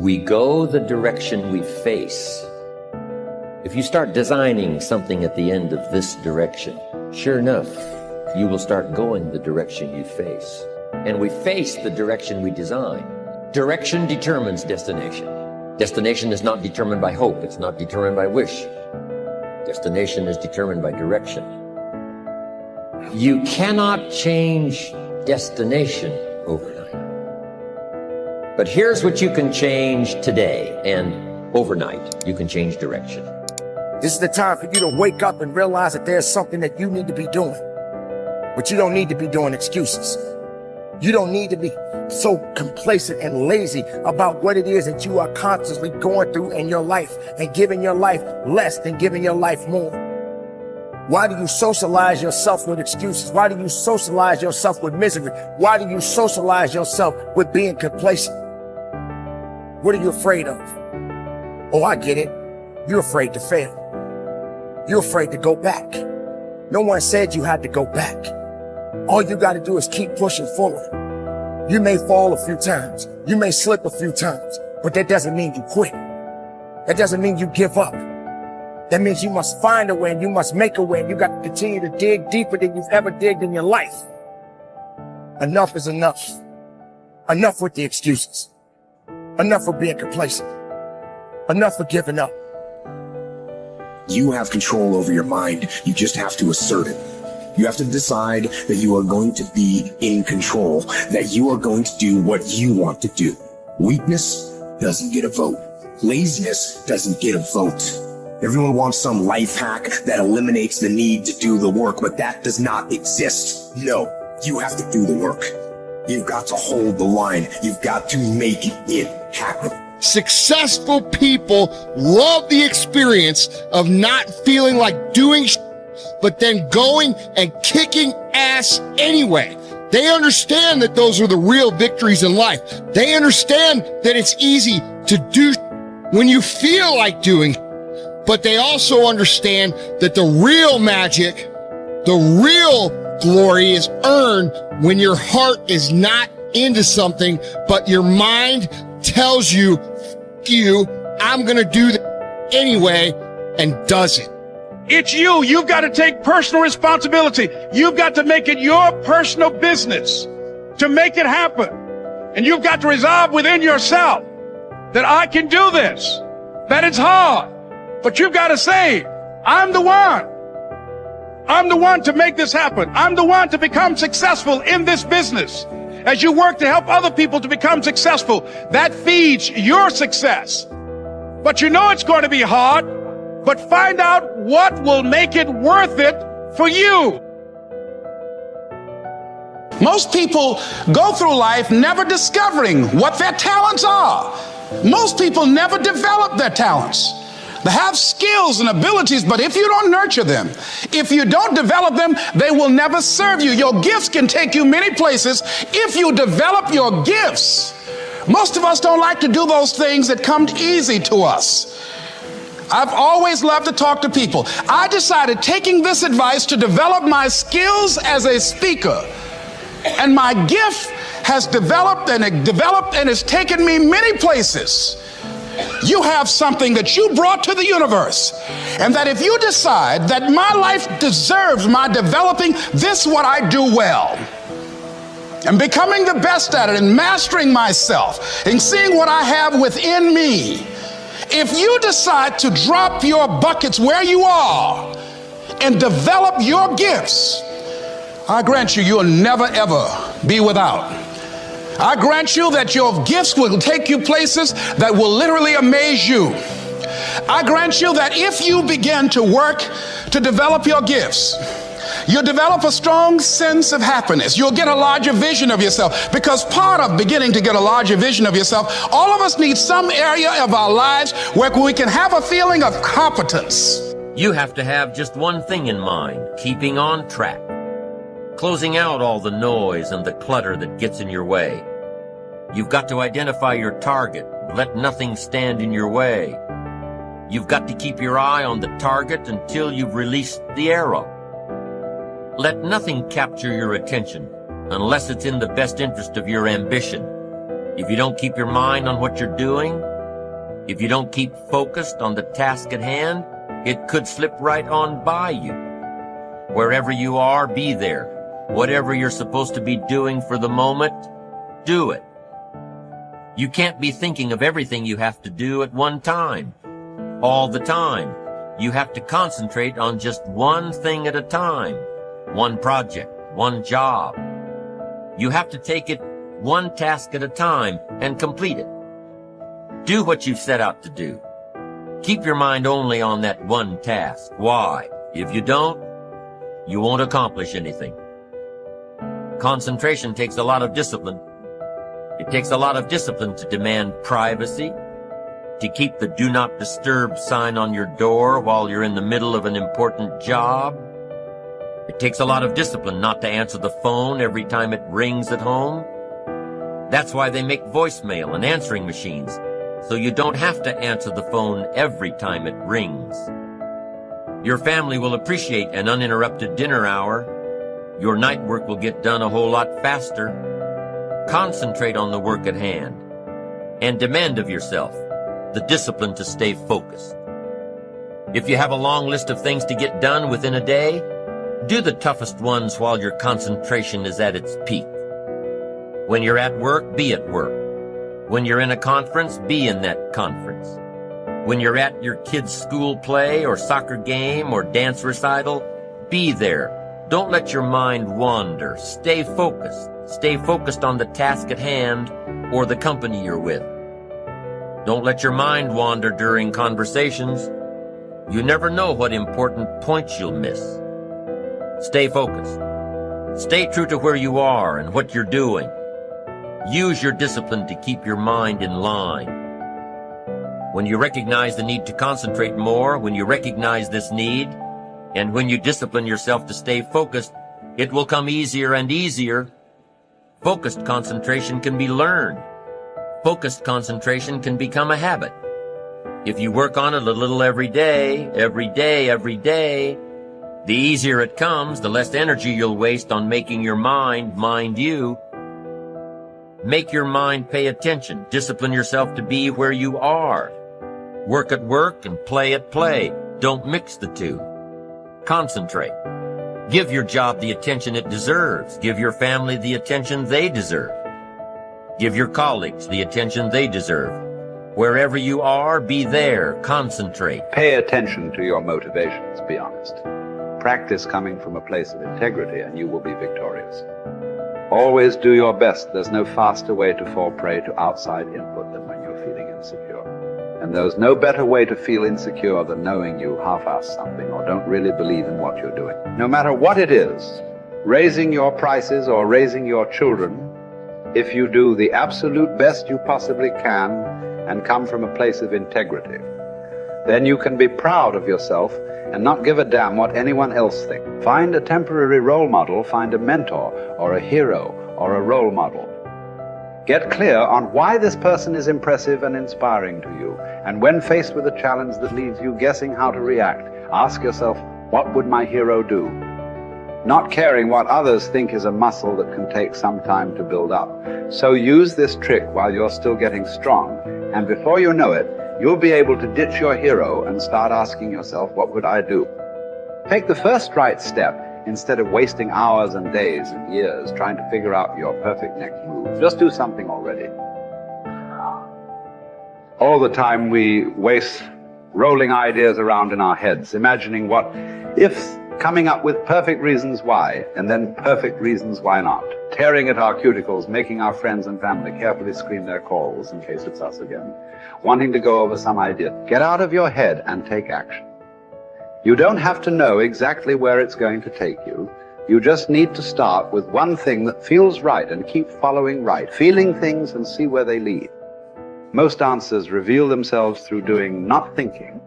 We go the direction we face. If you start designing something at the end of this direction, sure enough, you will start going the direction you face. And we face the direction we design. Direction determines destination. Destination is not determined by hope. It's not determined by wish. Destination is determined by direction. You cannot change destination overnight. But here's what you can change today, and overnight, you can change direction. This is the time for you to wake up and realize that there's something that you need to be doing. But you don't need to be doing excuses. You don't need to be so complacent and lazy about what it is that you are constantly going through in your life and giving your life less than giving your life more. Why do you socialize yourself with excuses? Why do you socialize yourself with misery? Why do you socialize yourself with being complacent? What are you afraid of? Oh, I get it. You're afraid to fail. You're afraid to go back. No one said you had to go back. All you got to do is keep pushing forward. You may fall a few times. You may slip a few times, but that doesn't mean you quit. That doesn't mean you give up. That means you must find a way and you must make a way. And you got to continue to dig deeper than you've ever digged in your life. Enough is enough. Enough with the excuses. Enough for being complacent. Enough for giving up. You have control over your mind. You just have to assert it. You have to decide that you are going to be in control, that you are going to do what you want to do. Weakness doesn't get a vote. Laziness doesn't get a vote. Everyone wants some life hack that eliminates the need to do the work, but that does not exist. No, you have to do the work. You've got to hold the line. You've got to make it happen. Successful people love the experience of not feeling like doing but then going and kicking ass anyway. They understand that those are the real victories in life. They understand that it's easy to do when you feel like doing, but they also understand that the real magic, the real glory is earned when your heart is not into something, but your mind tells you, I'm gonna do that anyway, and does it. It's you. You've got to take personal responsibility. You've got to make it your personal business to make it happen. And you've got to resolve within yourself that I can do this, that it's hard, but you've got to say, I'm the one. I'm the one to make this happen. I'm the one to become successful in this business. As you work to help other people to become successful, that feeds your success. But you know it's going to be hard, but find out what will make it worth it for you. Most people go through life never discovering what their talents are. Most people never develop their talents. They have skills and abilities, but if you don't nurture them, if you don't develop them, they will never serve you. Your gifts can take you many places if you develop your gifts. Most of us don't like to do those things that come easy to us. I've always loved to talk to people. I decided, taking this advice, to develop my skills as a speaker. And my gift has developed and it's taken me many places. You have something that you brought to the universe, and that if you decide that my life deserves my developing this, what I do well, and becoming the best at it, and mastering myself, and seeing what I have within me, if you decide to drop your buckets where you are and develop your gifts, I grant you, you'll never ever be without. I grant you that your gifts will take you places that will literally amaze you. I grant you that if you begin to work to develop your gifts, you'll develop a strong sense of happiness. You'll get a larger vision of yourself, because part of beginning to get a larger vision of yourself, all of us need some area of our lives where we can have a feeling of competence. You have to have just one thing in mind: keeping on track. Closing out all the noise and the clutter that gets in your way. You've got to identify your target. Let nothing stand in your way. You've got to keep your eye on the target until you've released the arrow. Let nothing capture your attention unless it's in the best interest of your ambition. If you don't keep your mind on what you're doing, If you don't keep focused on the task at hand, it could slip right on by you. Wherever you are, be there. Whatever you're supposed to be doing for the moment, do it. You can't be thinking of everything you have to do at one time, all the time. You have to concentrate on just one thing at a time, one project, one job. You have to take it one task at a time and complete it. Do what you've set out to do. Keep your mind only on that one task. Why? If you don't, you won't accomplish anything. Concentration takes a lot of discipline. It takes a lot of discipline to demand privacy, to keep the do not disturb sign on your door while you're in the middle of an important job. It takes a lot of discipline not to answer the phone every time it rings at home. That's why they make voicemail and answering machines, so you don't have to answer the phone every time it rings. Your family will appreciate an uninterrupted dinner hour. Your night work will get done a whole lot faster. Concentrate on the work at hand and demand of yourself the discipline to stay focused. If you have a long list of things to get done within a day, do the toughest ones while your concentration is at its peak. When you're at work, be at work. When you're in a conference, be in that conference. When you're at your kid's school play or soccer game or dance recital, be there. Don't let your mind wander. Stay focused. Stay focused on the task at hand or the company you're with. Don't let your mind wander during conversations. You never know what important points you'll miss. Stay focused. Stay true to where you are and what you're doing. Use your discipline to keep your mind in line. When you recognize the need to concentrate more, when you recognize this need, and when you discipline yourself to stay focused, it will come easier and easier. Focused concentration can be learned. Focused concentration can become a habit. If you work on it a little every day, the easier it comes, the less energy you'll waste on making your mind you. Make your mind pay attention. Discipline yourself to be where you are. Work at work and play at play. Don't mix the two. Concentrate. Give your job the attention it deserves. Give your family the attention they deserve. Give your colleagues the attention they deserve. Wherever you are, be there. Concentrate. Pay attention to your motivations, be honest. Practice coming from a place of integrity and you will be victorious. Always do your best. There's no faster way to fall prey to outside input than when you're feeling insecure. And there's no better way to feel insecure than knowing you half-ass something or don't really believe in what you're doing. No matter what it is, raising your prices or raising your children, if you do the absolute best you possibly can and come from a place of integrity, then you can be proud of yourself and not give a damn what anyone else thinks. Find a temporary role model, find a mentor or a hero or a role model. Get clear on why this person is impressive and inspiring to you. And when faced with a challenge that leaves you guessing how to react, ask yourself, what would my hero do? Not caring what others think is a muscle that can take some time to build up. So use this trick while you're still getting strong, and before you know it, you'll be able to ditch your hero and start asking yourself, what would I do? Take the first right step instead of wasting hours and days and years trying to figure out your perfect next move. Just do something already. All the time we waste rolling ideas around in our heads, imagining what if, coming up with perfect reasons why, and then perfect reasons why not. Tearing at our cuticles, making our friends and family carefully screen their calls in case it's us again. Wanting to go over some idea. Get out of your head and take action. You don't have to know exactly where it's going to take you. You just need to start with one thing that feels right and keep following right, feeling things and see where they lead. Most answers reveal themselves through doing, not thinking.